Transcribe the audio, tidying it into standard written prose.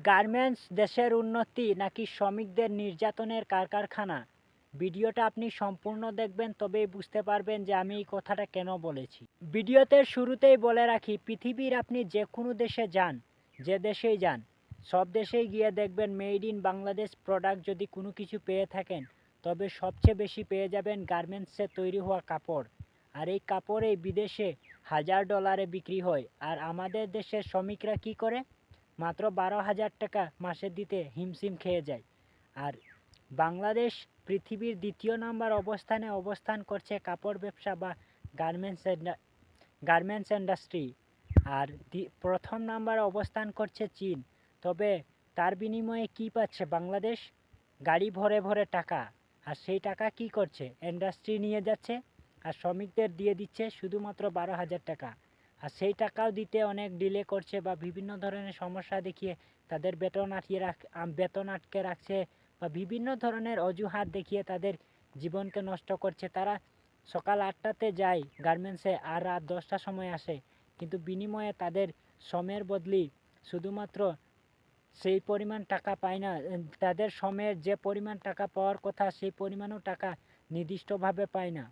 Garments দেশের উন্নতি নাকি শ্রমিকদের নির্যাতনের কারখানা? ভিডিওটা আপনি সম্পূর্ণ দেখবেন, তবেই বুঝতে পারবেন যে আমি এই কথাটা কেন বলেছি। ভিডিওতে শুরুতেই বলে রাখি, পৃথিবীর আপনি যে কোনো দেশে যান, যে দেশেই যান, সব দেশেই গিয়ে দেখবেন মেড ইন বাংলাদেশ প্রোডাক্ট যদি কোনো কিছু পেয়ে থাকেন, তবে সবচেয়ে বেশি পেয়ে যাবেন গার্মেন্টসে তৈরি হওয়া কাপড়। আর এই কাপড় এই বিদেশে $1000 বিক্রি হয়, আর আমাদের দেশের শ্রমিকরা কি করে? মাত্র 12,000 টাকা মাসে দিতে হিমশিম খেয়ে যায়। আর বাংলাদেশ পৃথিবীর 2য় নম্বর অবস্থানে অবস্থান করছে কাপড় ব্যবসা বা গার্মেন্টস ইন্ডাস্ট্রি। আর প্রথম নাম্বারে অবস্থান করছে চীন। তবে তার বিনিময়ে কি পাচ্ছে বাংলাদেশ? গাড়ি ভরে ভরে টাকা। আর সেই টাকা কি করছে? ইন্ডাস্ট্রি নিয়ে যাচ্ছে আর শ্রমিকদের দিয়ে দিচ্ছে শুধুমাত্র 12,000 টাকা। আর সেই টাকাও দিতে অনেক ডিলে করছে বা বিভিন্ন ধরনের সমস্যা দেখিয়ে তাদের বেতন আটকে রাখছে বা বিভিন্ন ধরনের অজুহাত দেখিয়ে তাদের জীবনকে নষ্ট করছে। তারা সকাল 8টাতে যায় গার্মেন্টসে আর রাত 10টার সময় আসে, কিন্তু বিনিময়ে তাদের শ্রমের বদলি শুধুমাত্র সেই পরিমাণ টাকা পায় না। তাদের শ্রমের যে পরিমাণ টাকা পাওয়ার কথা সেই পরিমাণও টাকা নির্দিষ্টভাবে পায় না।